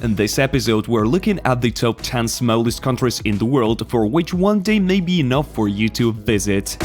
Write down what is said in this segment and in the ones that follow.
In this episode, we're looking at the top 10 smallest countries in the world for which one day may be enough for you to visit.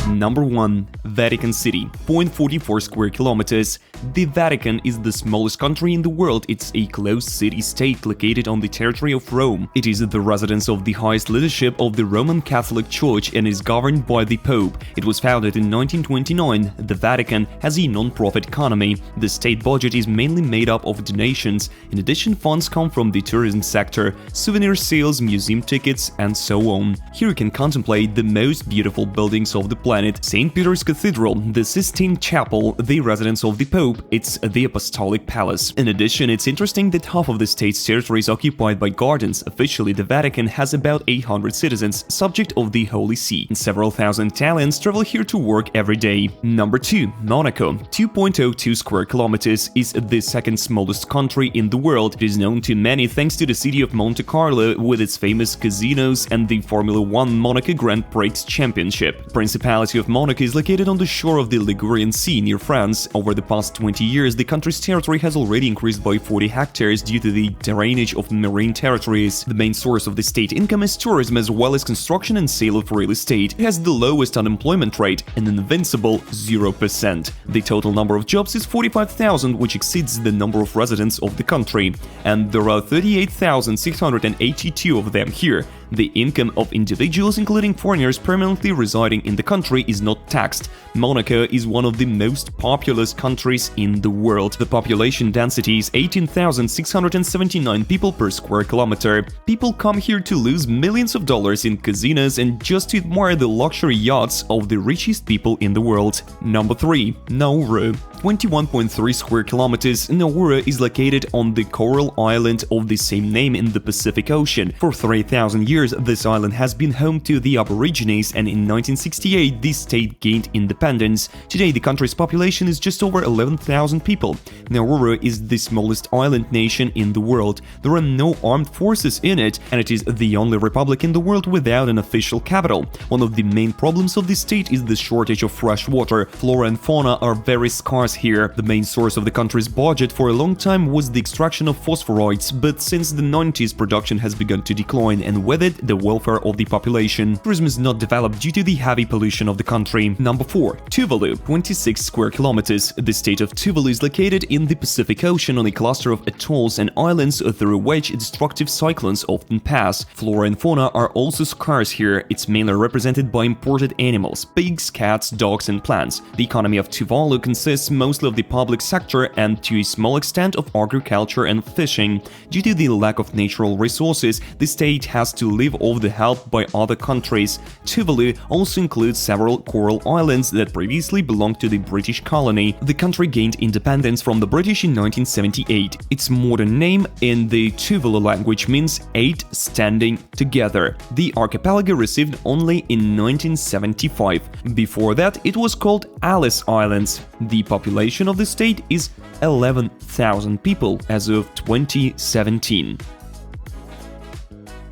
Number 1. Vatican City, 0.44 square kilometers. The Vatican is the smallest country in the world. It's a closed city-state located on the territory of Rome. It is the residence of the highest leadership of the Roman Catholic Church and is governed by the Pope. It was founded in 1929. The Vatican has a non-profit economy. The state budget is mainly made up of donations. In addition, funds come from the tourism sector, souvenir sales, museum tickets, and so on. Here you can contemplate the most beautiful buildings of the planet: St. Peter's Cathedral, the Sistine Chapel, the residence of the Pope. It's the Apostolic Palace. In addition, it's interesting that half of the state's territory is occupied by gardens. Officially, the Vatican has about 800 citizens, subject of the Holy See, and several thousand Italians travel here to work every day. Number 2. Monaco, 2.02 square kilometers, is the second smallest country in the world. It is known to many thanks to the city of Monte Carlo with its famous casinos and the Formula 1 Monaco Grand Prix Championship. Principality of Monaco is located on the shore of the Ligurian Sea near France. Over the past 20 years, the country's territory has already increased by 40 hectares due to the drainage of marine territories. The main source of the state income is tourism as well as construction and sale of real estate. It has the lowest unemployment rate, an invincible 0%. The total number of jobs is 45,000, which exceeds the number of residents of the country, and there are 38,682 of them here. The income of individuals, including foreigners permanently residing in the country, is not taxed. Monaco is one of the most populous countries in the world. The population density is 18,679 people per square kilometer. People come here to lose millions of dollars in casinos and just to admire the luxury yachts of the richest people in the world. Number 3. Nauru, 21.3 square kilometers. Nauru is located on the coral island of the same name in the Pacific Ocean. For 3,000 years, this island has been home to the Aborigines, and in 1968, the state gained independence. Today, the country's population is just over 11,000 people. Nauru is the smallest island nation in the world. There are no armed forces in it, and it is the only republic in the world without an official capital. One of the main problems of the state is the shortage of fresh water. Flora and fauna are very scarce here. The main source of the country's budget for a long time was the extraction of phosphorites, but since the 90s, production has begun to decline, and with it, the welfare of the population. Tourism is not developed due to the heavy pollution of the country. Number 4. Tuvalu, 26 square kilometers. The state of Tuvalu is located in the Pacific Ocean on a cluster of atolls and islands through which destructive cyclones often pass. Flora and fauna are also scarce here. It's mainly represented by imported animals: pigs, cats, dogs, and plants. The economy of Tuvalu consists mostly of the public sector and to a small extent of agriculture and fishing. Due to the lack of natural resources, the state has to live off the help by other countries. Tuvalu also includes several coral islands that previously belonged to the British colony. The country gained independence from the British in 1978. Its modern name in the Tuvalu language means 8 standing together. The archipelago received only in 1975. Before that, it was called Alice Islands. The population of the state is 11,000 people as of 2017.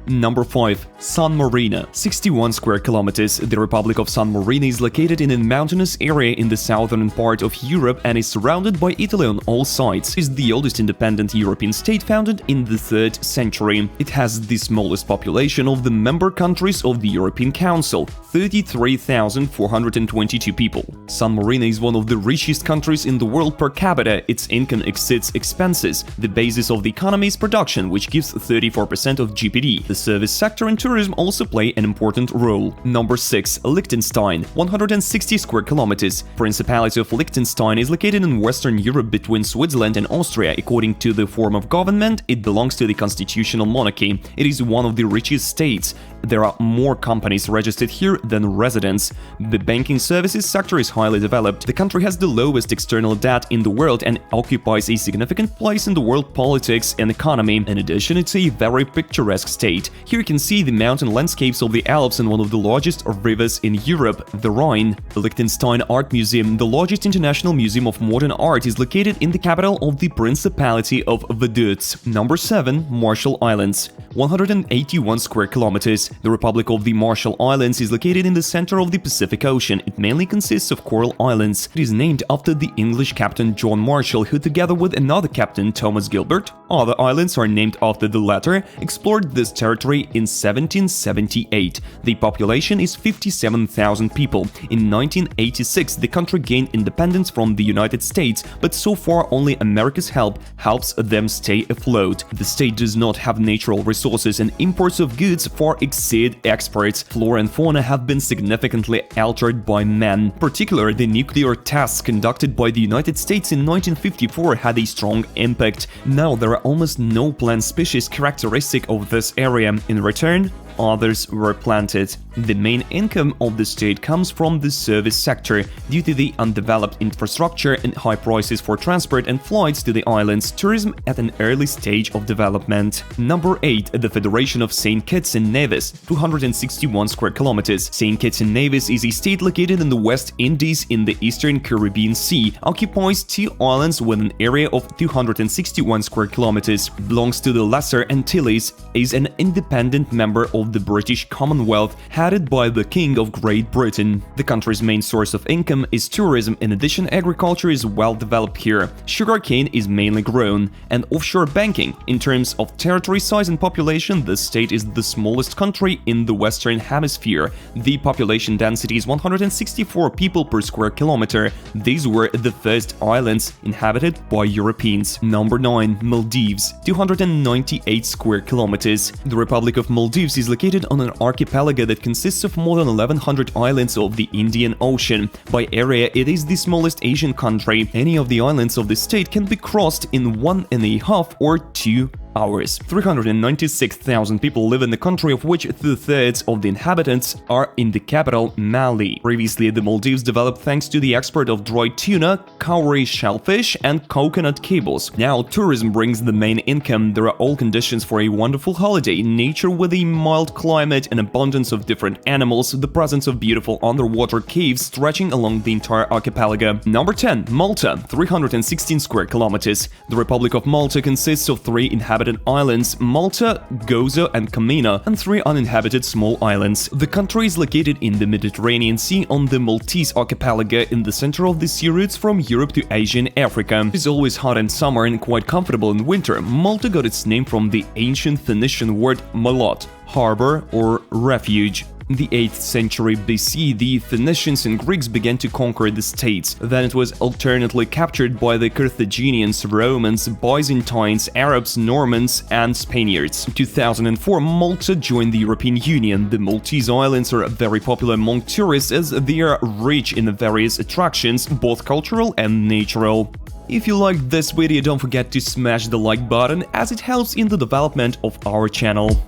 Number 5. San Marino, 61 square kilometers. The Republic of San Marino is located in a mountainous area in the southern part of Europe and is surrounded by Italy on all sides. It is the oldest independent European state founded in the 3rd century. It has the smallest population of the member countries of the European Council, 33,422 people. San Marino is one of the richest countries in the world per capita. Its income exceeds expenses. The basis of the economy is production, which gives 34% of GDP. The service sector and tourism also play an important role. Number 6. Liechtenstein, 160 square kilometers. Principality of Liechtenstein is located in Western Europe between Switzerland and Austria. According to the form of government, it belongs to the constitutional monarchy. It is one of the richest states. There are more companies registered here than residents. The banking services sector is highly developed. The country has the lowest external debt in the world and occupies a significant place in the world politics and economy. In addition, it's a very picturesque state. Here you can see the mountain landscapes of the Alps and one of the largest rivers in Europe, the Rhine. The Liechtenstein Art Museum, the largest international museum of modern art, is located in the capital of the Principality of Vaduz. Number 7. Marshall Islands, 181 square kilometers. The Republic of the Marshall Islands is located in the center of the Pacific Ocean. It mainly consists of coral islands. It is named after the English captain John Marshall, who together with another captain, Thomas Gilbert, other islands are named after the latter, explored this territory in 1778. The population is 57,000 people. In 1986, the country gained independence from the United States, but so far only America's help helps them stay afloat. The state does not have natural resources, and imports of goods far exceed exports. Flora and fauna have been significantly altered by man. Particularly, the nuclear tests conducted by the United States in 1954 had a strong impact. Now there are almost no plant species characteristic of this area. In return, others were planted. The main income of the state comes from the service sector. Due to the undeveloped infrastructure and high prices for transport and flights to the islands, tourism at an early stage of development. Number 8. The Federation of St. Kitts and Nevis, 261 square kilometers. St. Kitts and Nevis is a state located in the West Indies in the Eastern Caribbean Sea, occupies 2 islands with an area of 261 square kilometers, belongs to the Lesser Antilles, is an independent member of the British Commonwealth, headed by the King of Great Britain. The country's main source of income is tourism. In addition, agriculture is well developed here. Sugarcane is mainly grown, and offshore banking. In terms of territory size and population, the state is the smallest country in the Western Hemisphere. The population density is 164 people per square kilometer. These were the first islands inhabited by Europeans. Number 9. Maldives, 298 square kilometers. The Republic of Maldives is located on an archipelago that consists of more than 1,100 islands of the Indian Ocean. By area, it is the smallest Asian country. Any of the islands of the state can be crossed in 1.5 or 2 hours. 396,000 people live in the country, of which 2/3 of the inhabitants are in the capital, Mali. Previously, the Maldives developed thanks to the export of dried tuna, cowrie shellfish, and coconut cables. Now, tourism brings the main income. There are all conditions for a wonderful holiday: nature with a mild climate, an abundance of different animals, the presence of beautiful underwater caves stretching along the entire archipelago. Number 10. Malta, 316 square kilometers. The Republic of Malta consists of 3 inhabited islands: Malta, Gozo, and Camina, and 3 uninhabited small islands. The country is located in the Mediterranean Sea on the Maltese archipelago in the center of the sea routes from Europe to Asia and Africa. It is always hot in summer and quite comfortable in winter. Malta got its name from the ancient Phoenician word malot, harbor or refuge. In the 8th century BC, the Phoenicians and Greeks began to conquer the states. Then it was alternately captured by the Carthaginians, Romans, Byzantines, Arabs, Normans, and Spaniards. In 2004, Malta joined the European Union. The Maltese Islands are very popular among tourists as they are rich in various attractions, both cultural and natural. If you liked this video, don't forget to smash the like button as it helps in the development of our channel.